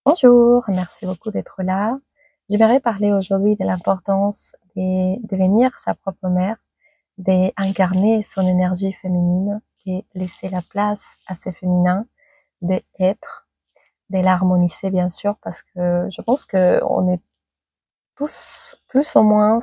Bonjour, merci beaucoup d'être là. J'aimerais parler aujourd'hui de l'importance de devenir sa propre mère, d'incarner son énergie féminine et laisser la place à ce féminin, d'être, de l'harmoniser bien sûr, parce que je pense que on est tous plus ou moins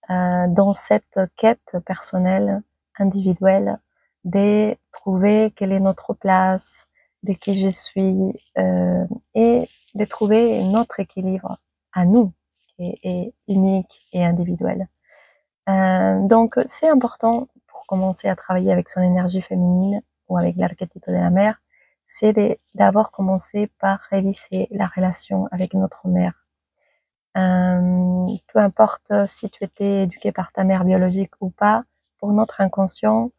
dans cette quête personnelle, individuelle, de trouver quelle est notre place, de qui je suis, et de trouver notre équilibre à nous, qui est unique et individuel. Donc, c'est important pour commencer à travailler avec son énergie féminine ou avec l'archétype de la mère, c'est d'abord commencer par réviser la relation avec notre mère. Peu importe si tu étais éduqué par ta mère biologique ou pas, pour notre inconscient,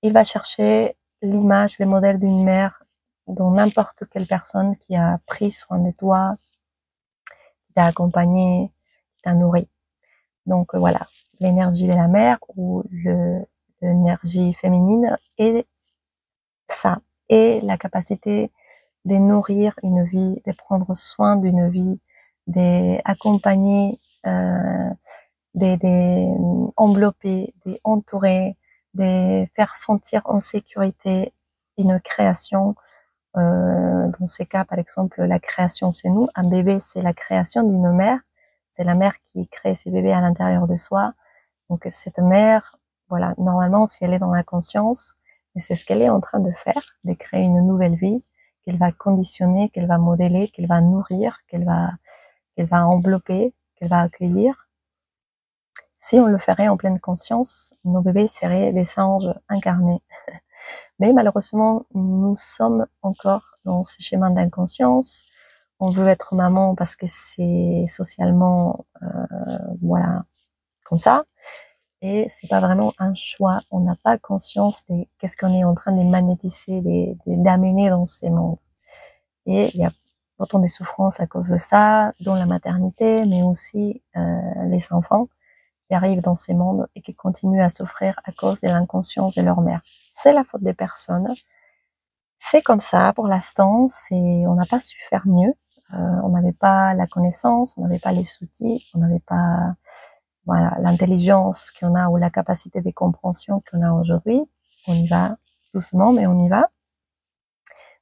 il va chercher l'image, le modèle d'une mère dont n'importe quelle personne qui a pris soin de toi, qui t'a accompagné, qui t'a nourri. Donc voilà, l'énergie de la mère ou l'énergie féminine est ça, et la capacité de nourrir une vie, de prendre soin d'une vie, d'accompagner, d'envelopper, d'entourer, de faire sentir en sécurité une création. Dans ces cas, par exemple, la création, c'est nous. Un bébé, c'est la création d'une mère. C'est la mère qui crée ses bébés à l'intérieur de soi. Donc cette mère, voilà, normalement, si elle est dans la conscience, et c'est ce qu'elle est en train de faire, de créer une nouvelle vie, qu'elle va conditionner, qu'elle va modeler, qu'elle va nourrir, qu'elle va envelopper, qu'elle va accueillir. Si on le ferait en pleine conscience, nos bébés seraient des anges incarnés. Mais malheureusement, nous sommes encore dans ces schémas d'inconscience. On veut être maman parce que c'est socialement, voilà, comme ça. Et c'est pas vraiment un choix. On n'a pas conscience de qu'est-ce qu'on est en train de magnétiser, d'amener dans ces mondes. Et il y a autant de souffrances à cause de ça, dans la maternité, mais aussi les enfants qui arrivent dans ces mondes et qui continuent à souffrir à cause de l'inconscience de leur mère. C'est la faute des personnes. C'est comme ça pour l'instant. On n'a pas su faire mieux. On n'avait pas la connaissance, on n'avait pas les outils, on n'avait pas voilà l'intelligence qu'on a ou la capacité de compréhension qu'on a aujourd'hui. On y va doucement, mais on y va.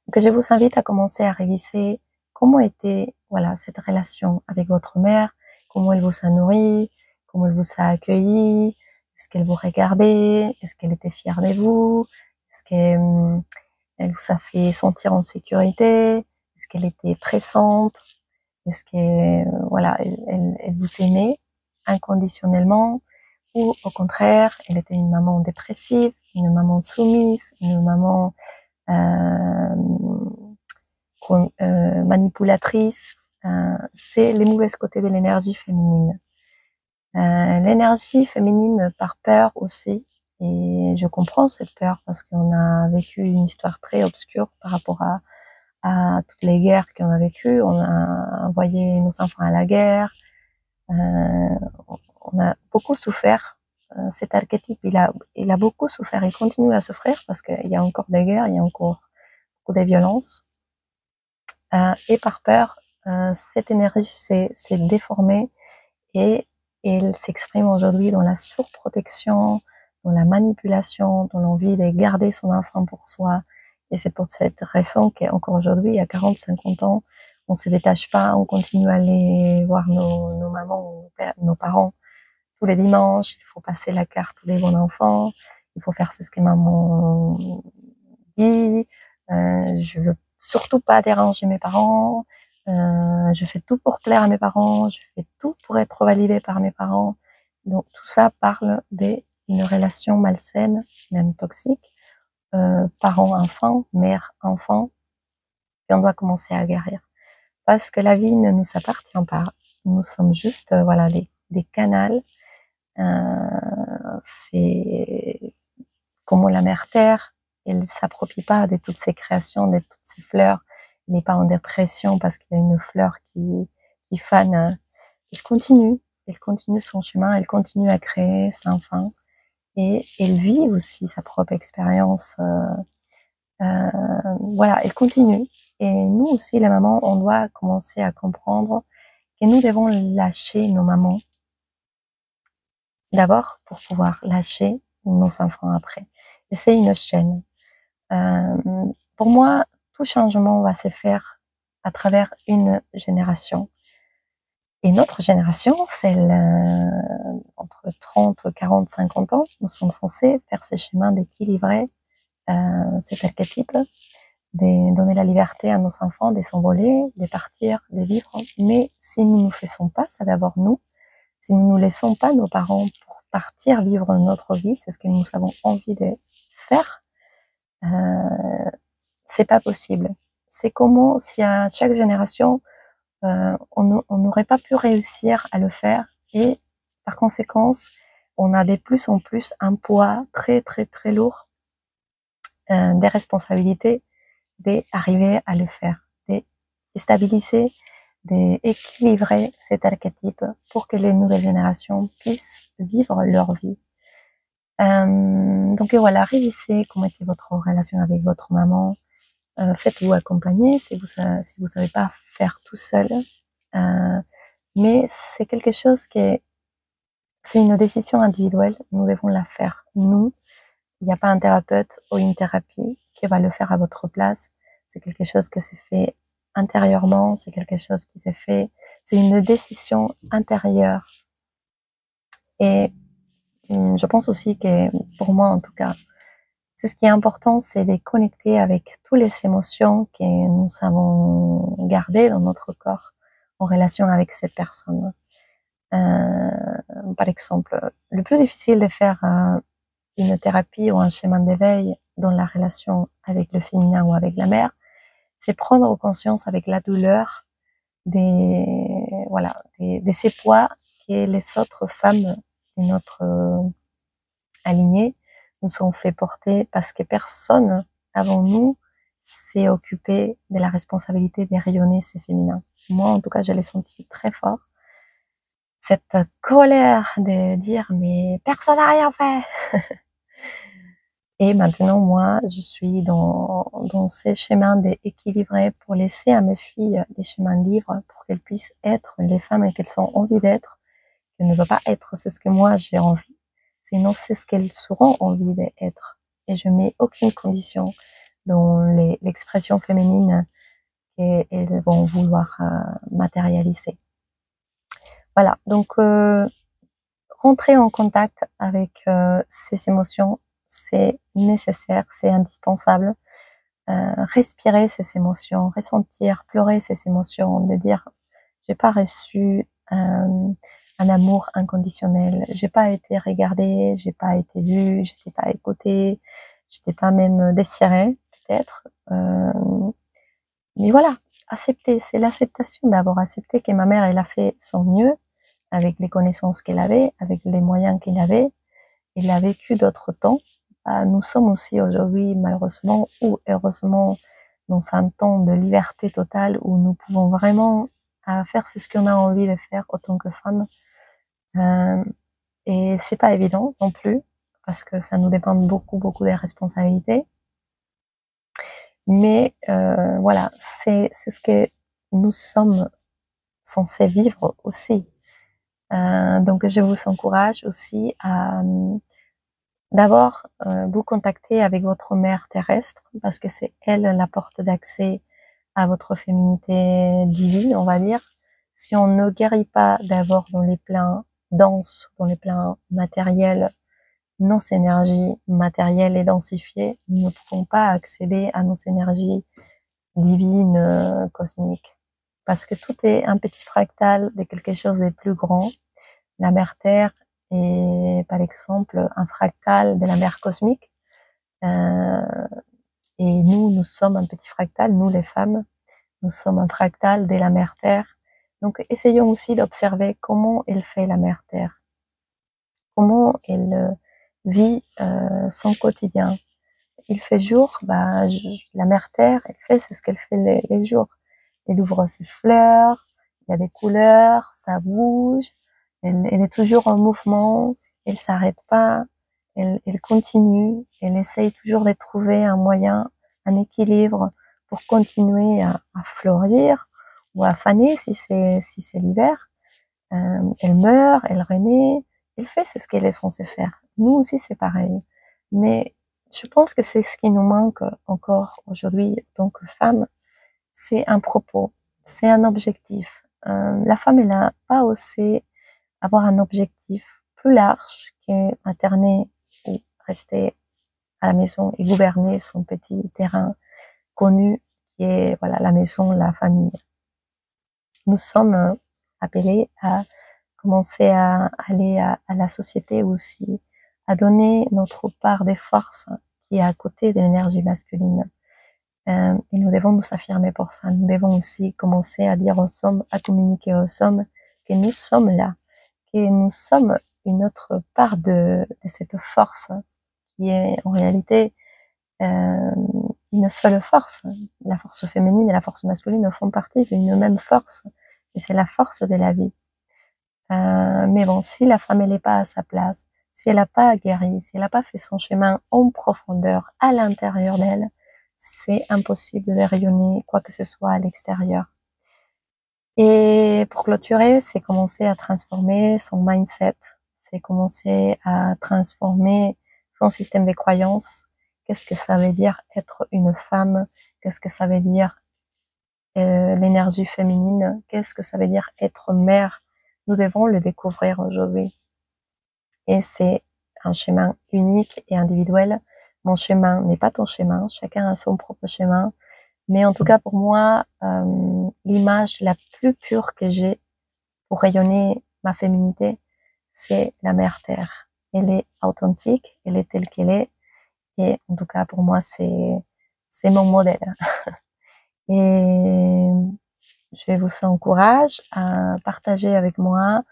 Donc je vous invite à commencer à réviser comment était voilà cette relation avec votre mère, comment elle vous a nourri, comment elle vous a accueilli, est-ce qu'elle vous regardait, est-ce qu'elle était fière de vous, est-ce qu'elle vous a fait sentir en sécurité, est-ce qu'elle était pressante, est-ce que voilà elle vous aimait inconditionnellement, ou au contraire elle était une maman dépressive, une maman soumise, une maman manipulatrice. C'est les mauvais côtés de l'énergie féminine. L'énergie féminine par peur aussi, et je comprends cette peur parce qu'on a vécu une histoire très obscure par rapport à toutes les guerres qu'on a vécues. On a envoyé nos enfants à la guerre, on a beaucoup souffert. Cet archétype, il a beaucoup souffert, il continue à souffrir parce qu'il y a encore des guerres, il y a encore beaucoup de violences. Et par peur, cette énergie s'est déformée et elle s'exprime aujourd'hui dans la surprotection, dans la manipulation, dans l'envie de garder son enfant pour soi. Et c'est pour cette raison qu'encore aujourd'hui, à 40, 50 ans, on se détache pas, on continue à aller voir nos mamans, nos parents tous les dimanches. Il faut passer la carte des bons enfants, il faut faire ce que maman dit. Je veux surtout pas déranger mes parents. Je fais tout pour plaire à mes parents. Je fais tout pour être validée par mes parents. Donc tout ça parle d'une relation malsaine, même toxique, parent-enfant, mère-enfant, et on doit commencer à guérir. Parce que la vie ne nous appartient pas. Nous sommes juste, voilà, des canals. C'est comme la mère terre. Elle s'approprie pas de toutes ces créations, de toutes ces fleurs. Elle n'est pas en dépression parce qu'il y a une fleur qui fane. Elle continue son chemin, elle continue à créer sans fin. Et elle vit aussi sa propre expérience voilà, elle continue. Et nous aussi, les mamans, on doit commencer à comprendre que nous devons lâcher nos mamans d'abord pour pouvoir lâcher nos enfants après. Et c'est une chaîne. Pour moi, tout changement va se faire à travers une génération. Et notre génération, celle entre 30, 40, 50 ans, nous sommes censés faire ces chemins d'équilibrer cet archétype, de donner la liberté à nos enfants de s'envoler, de partir, de vivre. Mais si nous ne faisons pas ça d'abord nous, si nous ne laissons pas nos parents pour partir vivre notre vie, c'est ce que nous avons envie de faire, c'est pas possible. C'est comment si à chaque génération on n'aurait pas pu réussir à le faire et par conséquence on a de plus en plus un poids très très très lourd des responsabilités d'arriver à le faire, de stabiliser, d'équilibrer cet archétype pour que les nouvelles générations puissent vivre leur vie. Donc voilà, révisez comment était votre relation avec votre maman. Faites-vous accompagner si vous savez pas faire tout seul. Mais c'est quelque chose c'est une décision individuelle. Nous devons la faire nous. Il n'y a pas un thérapeute ou une thérapie qui va le faire à votre place. C'est quelque chose qui s'est fait intérieurement. C'est quelque chose qui s'est fait. C'est une décision intérieure. Et je pense aussi que, pour moi en tout cas, c'est ce qui est important, c'est de connecter avec toutes les émotions que nous avons gardées dans notre corps en relation avec cette personne. Par exemple, le plus difficile de faire une thérapie ou un chemin d'éveil dans la relation avec le féminin ou avec la mère, c'est prendre conscience avec la douleur de ces poids que les autres femmes de notre alignée nous ont fait porter parce que personne avant nous s'est occupé de la responsabilité de rayonner ces féminins. Moi, en tout cas, je l'ai senti très fort. Cette colère de dire mais personne n'a rien fait. Et maintenant, moi, je suis dans ces chemins d'équilibrer pour laisser à mes filles des chemins libres pour qu'elles puissent être les femmes qu'elles ont envie d'être. Qu'elles ne veulent pas être, c'est ce que moi j'ai envie. Sinon, c'est ce qu'elles auront envie d'être. Et je mets aucune condition dans l'expression féminine qu'elles vont vouloir matérialiser. Voilà. Donc, rentrer en contact avec ces émotions, c'est nécessaire, c'est indispensable. Respirer ces émotions, ressentir, pleurer ces émotions, de dire j'ai pas reçu un amour inconditionnel, j'ai pas été regardée, j'ai pas été vue, j'étais pas écoutée, j'étais pas même désirée peut-être. Mais voilà, accepter, c'est l'acceptation d'avoir accepté que ma mère elle a fait son mieux avec les connaissances qu'elle avait, avec les moyens qu'elle avait. Elle a vécu d'autres temps. Nous sommes aussi aujourd'hui, malheureusement ou heureusement, dans un temps de liberté totale où nous pouvons vraiment faire ce qu'on a envie de faire autant que femme. Et c'est pas évident non plus, parce que ça nous dépend beaucoup, beaucoup des responsabilités. Mais voilà, c'est ce que nous sommes censés vivre aussi. Donc je vous encourage aussi à d'abord vous contacter avec votre mère terrestre parce que c'est elle la porte d'accès à votre féminité divine, on va dire. Si on ne guérit pas d'abord dans les plans denses, dans les plans matériels, nos énergies matérielles et densifiées, nous ne pouvons pas accéder à nos énergies divines, cosmiques. Parce que tout est un petit fractal de quelque chose de plus grand. La mère Terre est, par exemple, un fractal de la mère cosmique. Et nous sommes un petit fractal, nous les femmes, nous sommes un fractal de la mère Terre. Donc, essayons aussi d'observer comment elle fait la mère Terre, comment elle vit son quotidien. Il fait jour, la mère Terre, elle fait, c'est ce qu'elle fait les jours. Elle ouvre ses fleurs, il y a des couleurs, ça bouge, elle est toujours en mouvement, elle s'arrête pas, elle continue, elle essaye toujours de trouver un moyen un équilibre pour continuer à fleurir ou à faner si c'est l'hiver. Elle meurt, elle renaît, elle fait c'est ce qu'elle est censée faire. Nous aussi c'est pareil. Mais je pense que c'est ce qui nous manque encore aujourd'hui en tant que femme, c'est un propos, c'est un objectif. La femme elle n'a pas osé avoir un objectif plus large que materner ou rester à la maison et gouverner son petit terrain connu qui est voilà la maison, la famille. Nous sommes appelés à commencer à aller à la société aussi, à donner notre part des forces qui est à côté de l'énergie masculine. Et nous devons nous affirmer pour ça. Nous devons aussi commencer à dire aux hommes, à communiquer aux hommes que nous sommes là, que nous sommes une autre part de cette force qui est en réalité une seule force. La force féminine et la force masculine font partie d'une même force, et c'est la force de la vie. Mais bon, si la femme elle n'est pas à sa place, si elle n'a pas guéri, si elle n'a pas fait son chemin en profondeur à l'intérieur d'elle, c'est impossible de rayonner quoi que ce soit à l'extérieur. Et pour clôturer, c'est commencer à transformer son mindset, c'est commencer à transformer son système de croyances. Qu'est-ce que ça veut dire être une femme? Qu'est-ce que ça veut dire l'énergie féminine? Qu'est-ce que ça veut dire être mère? Nous devons le découvrir aujourd'hui. Et c'est un chemin unique et individuel. Mon chemin n'est pas ton chemin. Chacun a son propre chemin. Mais en tout cas, pour moi, l'image la plus pure que j'ai pour rayonner ma féminité, c'est la mère terre. Elle est authentique, elle est telle qu'elle est. Et en tout cas, pour moi, c'est mon modèle. Et je vous encourage à partager avec moi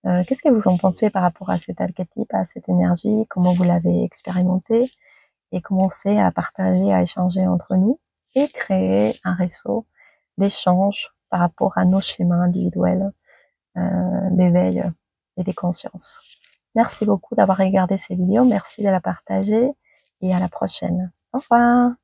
qu'est-ce que vous en pensez par rapport à cet archétype, à cette énergie, comment vous l'avez expérimenté, et commencer à partager, à échanger entre nous et créer un réseau d'échange par rapport à nos schémas individuels d'éveil et des consciences. Merci beaucoup d'avoir regardé ces vidéos, merci de la partager et à la prochaine. Au revoir.